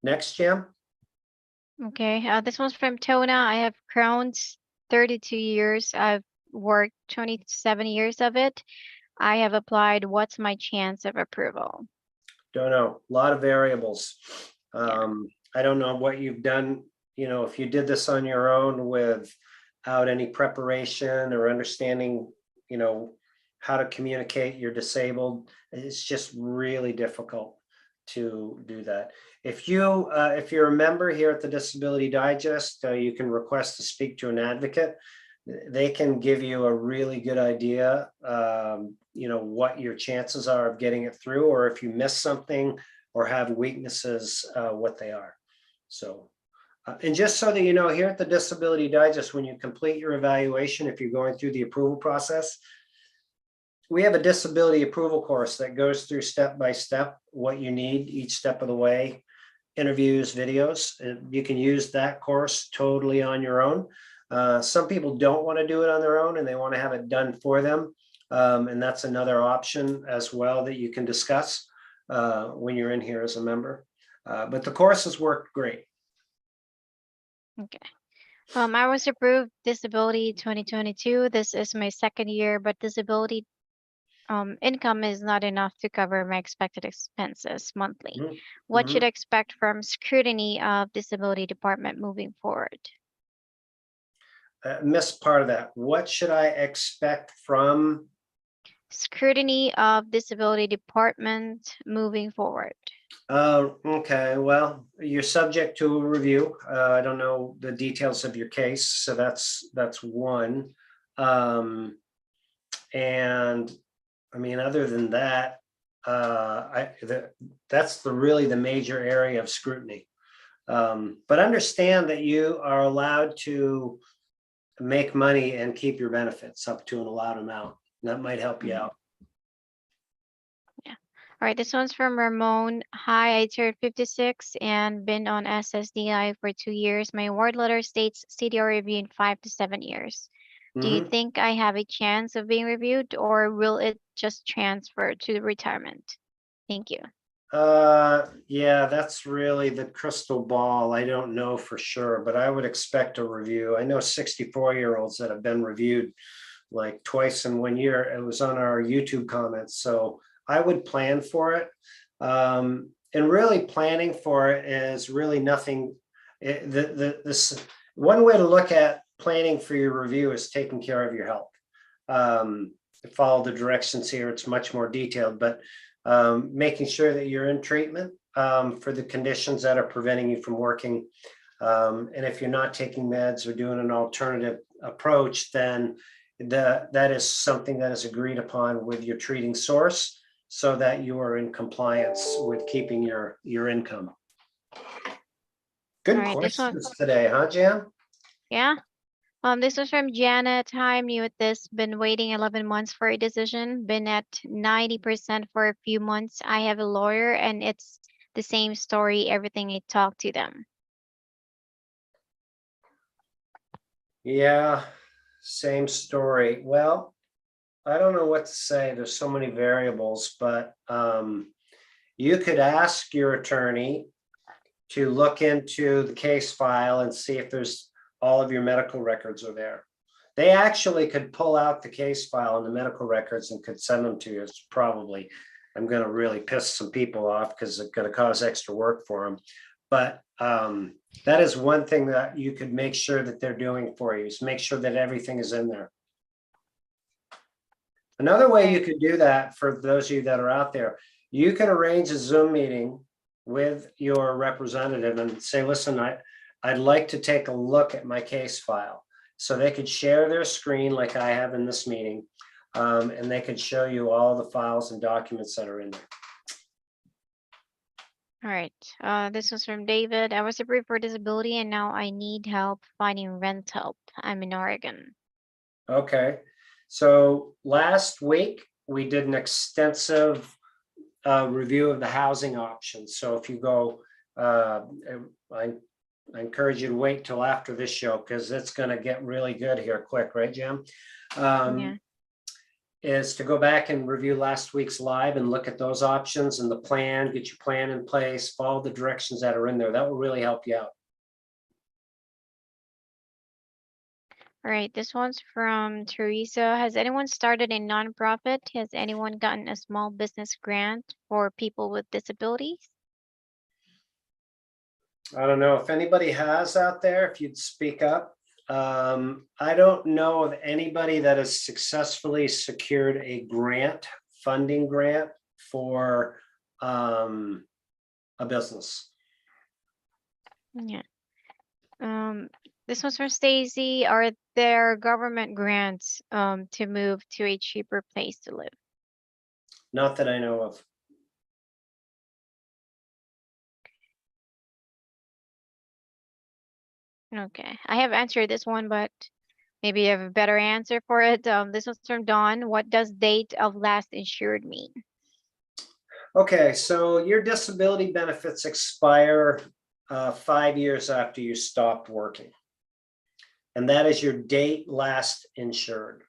Next, Jim. Okay, this one's from Tona. I have Crohn's, 32 years. I've worked 27 years of it. I have applied. What's my chance of approval? Don't know, a lot of variables. Yeah. I don't know what you've done, you know, if you did this on your own without any preparation or understanding, you know, how to communicate you're disabled, it's just really difficult to do that. If you're a member here at the Disability Digest, you can request to speak to an advocate. They can give you a really good idea, you know, what your chances are of getting it through, or if you miss something or have weaknesses, what they are. So, and just so that you know, here at the Disability Digest, when you complete your evaluation, if you're going through the approval process, we have a disability approval course that goes through step by step what you need each step of the way, interviews, videos. You can use that course totally on your own. Some people don't want to do it on their own and they want to have it done for them. And that's another option as well that you can discuss when you're in here as a member. But the course has worked great. Okay. I was approved disability 2022. This is my second year, but disability income is not enough to cover my expected expenses monthly. Mhm. What Mhm. should I expect from scrutiny of disability department moving forward? Missed part of that. What should I expect from? Scrutiny of disability department moving forward. Okay, well, you're subject to a review. I don't know the details of your case, so that's one. And I mean, other than that, that's really the major area of scrutiny. But understand that you are allowed to make money and keep your benefits up to an allowed amount. That might help you out. All right, this one's from Ramon. Hi, I turned 56 and been on SSDI for 2 years. My award letter states CDR review in 5 to 7 years. Do you Mhm. think I have a chance of being reviewed, or will it just transfer to the retirement? Thank you. Yeah, that's really the crystal ball. I don't know for sure, but I would expect a review. I know 64-year-olds that have been reviewed like twice in 1 year. It was on our YouTube comments. So I would plan for it. And really planning for it is really nothing. This one way to look at planning for your review is taking care of your health. Follow the directions here. It's much more detailed, but making sure that you're in treatment for the conditions that are preventing you from working. And if you're not taking meds or doing an alternative approach, then that is something that is agreed upon with your treating source so that you are in compliance with keeping your income. Good All right, this one. questions today, huh, Jan? Yeah. This was from Janet. Hi, I'm new at this. Been waiting 11 months for a decision. Been at 90% for a few months. I have a lawyer and it's the same story, everything I talk to them. Yeah, same story. Well, I don't know what to say. There's so many variables, but you could ask your attorney to look into the case file and see if there's all of your medical records are there. They actually could pull out the case file and the medical records and could send them to you. It's probably, I'm going to really piss some people off because it's going to cause extra work for them. But that is one thing that you could make sure that they're doing for you, is make sure that everything is in there. Another way you could do that, for those of you that are out there, you can arrange a Zoom meeting with your representative and say, listen, I'd like to take a look at my case file. So they could share their screen like I have in this meeting, and they could show you all the files and documents that are in there. All right. This was from David. I was approved for disability and now I need help finding rent help. I'm in Oregon. Okay. So last week, we did an extensive review of the housing options. So if you go I encourage you to wait till after this show because it's going to get really good here quick, right, Jim? Yeah. Is to go back and review last week's live and look at those options and the plan, get your plan in place, follow the directions that are in there. That will really help you out. All right, this one's from Teresa. Has anyone started a nonprofit? Has anyone gotten a small business grant for people with disabilities? I don't know if anybody has out there, if you'd speak up. I don't know of anybody that has successfully secured a funding grant for a business. Yeah. This one's from Stacy. Are there government grants to move to a cheaper place to live? Not that I know of. Okay, I have answered this one, but maybe you have a better answer for it. This one's from Dawn. What does date of last insured mean? Okay, so your disability benefits expire 5 years after you stopped working. And that is your date last insured.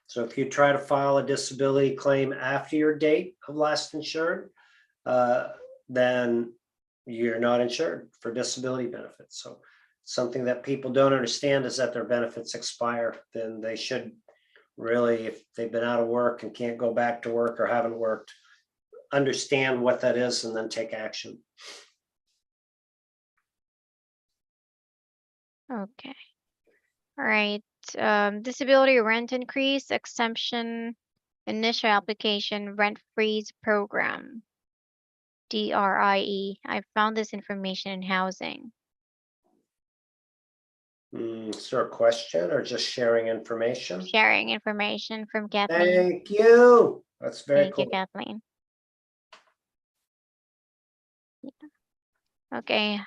So if you try to file a disability claim after your date of last insured, then you're not insured for disability benefits. So something that people don't understand is that their benefits expire. Then they should really, if they've been out of work and can't go back to work or haven't worked, understand what that is and then take action. Okay. All right. Disability rent increase exemption initial application rent freeze program. DRIE. I found this information in housing. Is there a question or just sharing information? Sharing information from Kathleen. Thank you. That's very Thank cool. you, Kathleen. Okay.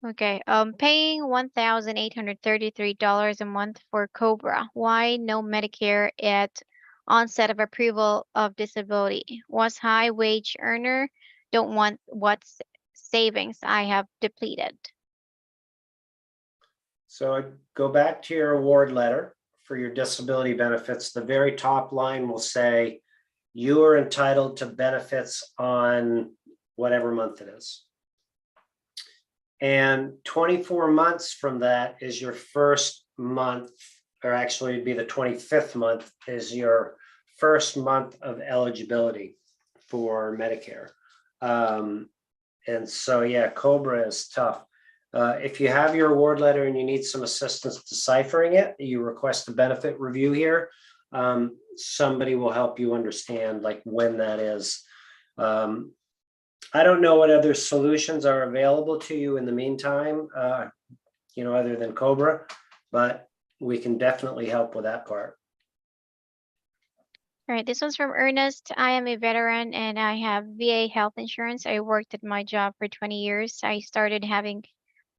Okay. Paying $1,833 a month for Cobra. Why no Medicare at onset of approval of disability? Was high wage earner. Don't want what savings I have depleted. So go back to your award letter for your disability benefits. The very top line will say you are entitled to benefits on whatever month it is. And 24 months from that is your first month, or actually it'd be the 25th month is your first month of eligibility for Medicare. And so, yeah, Cobra is tough. If you have your award letter and you need some assistance deciphering it, you request a benefit review here. Somebody will help you understand like when that is. I don't know what other solutions are available to you in the meantime, other than Cobra, but we can definitely help with that part. All right, this one's from Ernest. I am a veteran and I have VA health insurance. I worked at my job for 20 years. I started having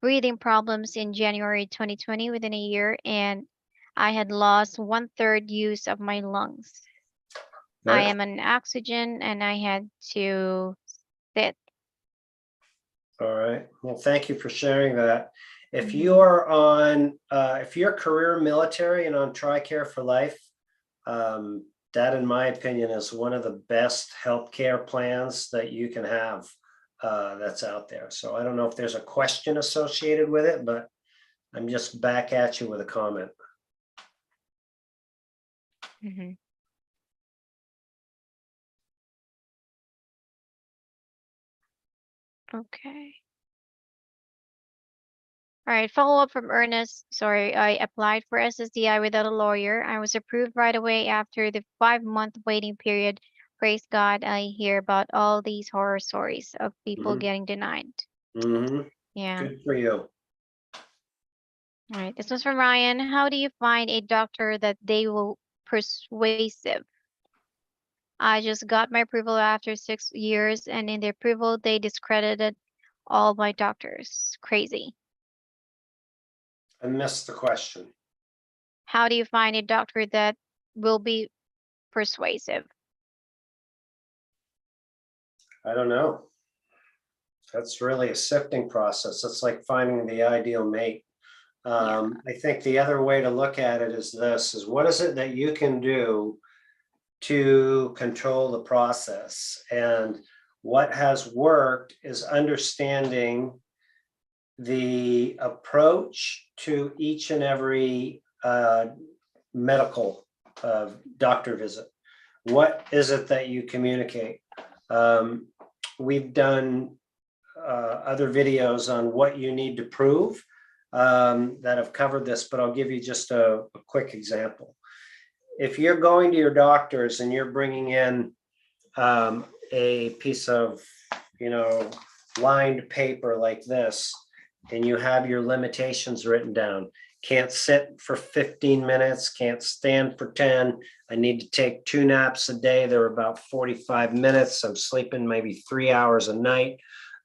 breathing problems in January 2020 within a year, and I had lost 1/3 use of my lungs. I am on oxygen and I had to sit. All right. Well, thank you for sharing that. If you are on, if you're career military and on TRICARE for life, that, in my opinion, is one of the best healthcare plans that you can have that's out there. So I don't know if there's a question associated with it, but I'm just back at you with a comment. Okay. All right, follow up from Ernest. Sorry, I applied for SSDI without a lawyer. I was approved right away after the 5-month waiting period. Praise God, I hear about all these horror stories of people getting denied. Yeah. Good for you. All right, this was from Ryan. How do you find a doctor that they will persuasive? I just got my approval after 6 years, and in the approval, they discredited all my doctors. Crazy. I missed the question. How do you find a doctor that will be persuasive? I don't know. That's really a sifting process. It's like finding the ideal mate. I think the other way to look at it is this, is what is it that you can do to control the process? And what has worked is understanding the approach to each and every medical doctor visit. What is it that you communicate? We've done other videos on what you need to prove that have covered this, but I'll give you just a quick example. If you're going to your doctors and you're bringing in a piece of, lined paper like this, and you have your limitations written down, can't sit for 15 minutes, can't stand for 10. I need to take 2 naps a day. They're about 45 minutes. I'm sleeping maybe 3 hours a night.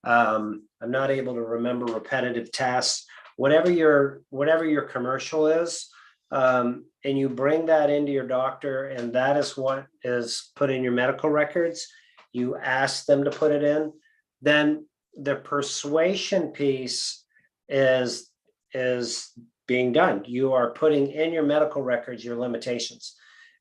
I'm not able to remember repetitive tasks. Whatever your commercial is, and you bring that into your doctor, and that is what is put in your medical records, you ask them to put it in, then the persuasion piece is being done. You are putting in your medical records your limitations.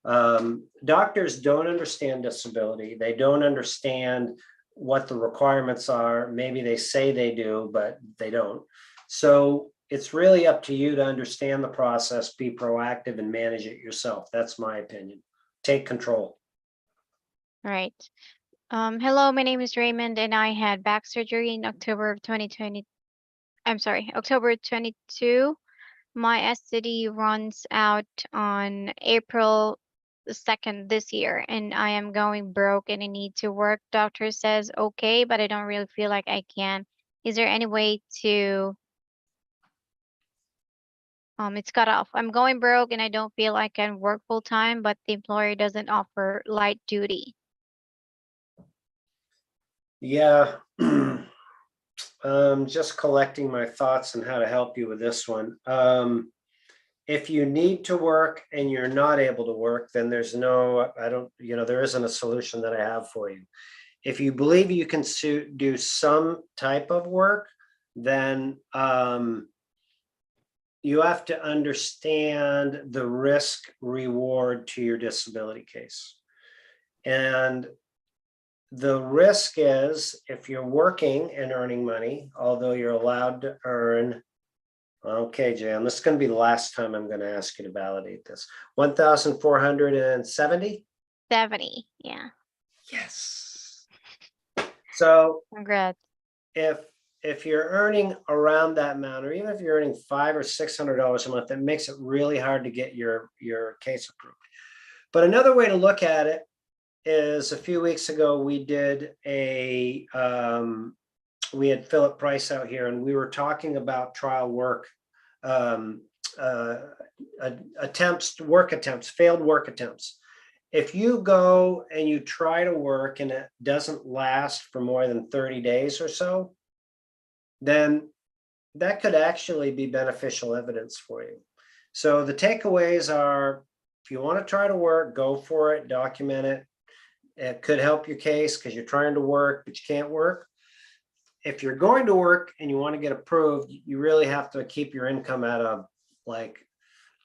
Doctors don't understand disability. They don't understand what the requirements are. Maybe they say they do, but they don't. So it's really up to you to understand the process, be proactive, and manage it yourself. That's my opinion. Take control. Right. Hello, my name is Raymond, and I had back surgery in October of 2020. I'm sorry, October 22. My STD runs out on April 2nd this year, and I am going broke and I need to work. Doctor says okay, but I don't really feel like I can. Is there any way to it's cut off. I'm going broke and I don't feel I can work full time, but the employer doesn't offer light duty. Yeah. Just collecting my thoughts on how to help you with this one. If you need to work and you're not able to work, then there isn't a solution that I have for you. If you believe you can do some type of work, then you have to understand the risk reward to your disability case. And the risk is, if you're working and earning money, although you're allowed to earn, okay, Jan, this is going to be the last time I'm going to ask you to validate this. 1,470? 70, yeah. Yes. So Congrats. if you're earning around that amount, or even if you're earning $500 or $600 a month, that makes it really hard to get your case approved. But another way to look at it is, a few weeks ago, we did we had Philip Price out here, and we were talking about trial work, failed work attempts. If you go and you try to work and it doesn't last for more than 30 days or so, then that could actually be beneficial evidence for you. So the takeaways are, if you want to try to work, go for it, document it. It could help your case because you're trying to work, but you can't work. If you're going to work and you want to get approved, you really have to keep your income at a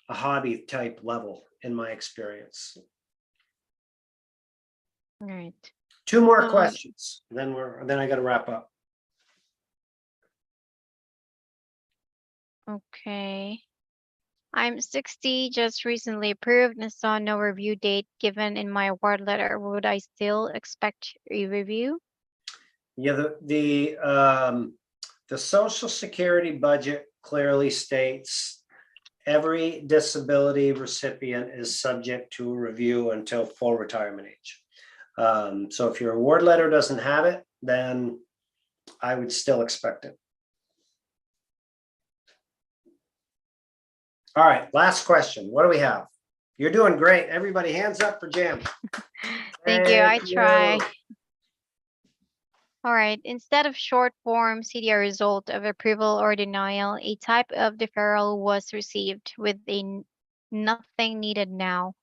hobby type level, in my experience. All right. 2 more questions, then I got to wrap up. Okay. I'm 60, just recently approved, and saw no review date given in my award letter. Would I still expect a review? Yeah, the Social Security budget clearly states every disability recipient is subject to a review until full retirement age. So if your award letter doesn't have it, then I would still expect it. All right, last question. What do we have? You're doing great. Everybody, hands up for Jan. Thank you. I try. All right. Instead of short form CDR result of approval or denial, a type of deferral was received with a nothing needed now.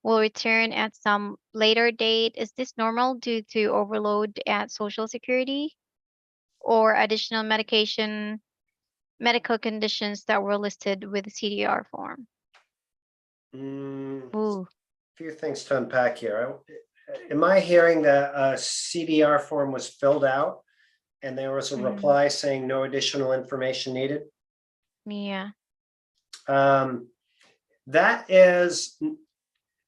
will return at some later date. Is this normal due to overload at Social Security or additional medical conditions that were listed with the CDR form? Ooh, Few things to unpack here. Am I hearing that a CDR form was filled out and there was a Mm. reply saying no additional information needed? yeah.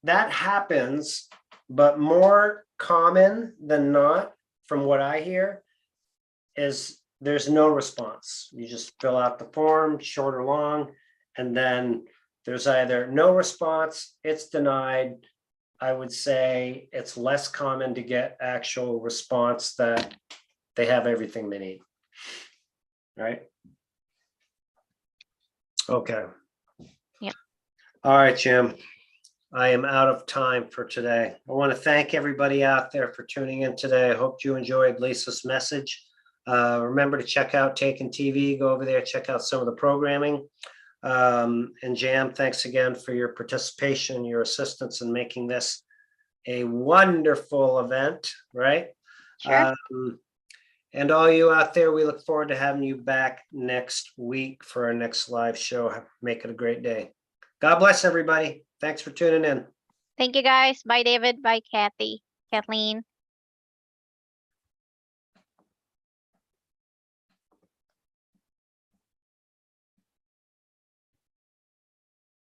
That happens, but more common than not, from what I hear, is there's no response. You just fill out the form, short or long, and then there's either no response, it's denied. I would say it's less common to get actual response that they have everything they need. Right? Okay. Yep. All right, Jim. I am out of time for today. I want to thank everybody out there for tuning in today. I hope you enjoyed Lisa's message. Remember to check out Taken TV. Go over there, check out some of the programming. And Jam, thanks again for your participation, your assistance in making this a wonderful event, right? Sure. And all you out there, we look forward to having you back next week for our next live show. Make it a great day. God bless everybody. Thanks for tuning in. Thank you guys. Bye, David. Bye, Kathy. Kathleen.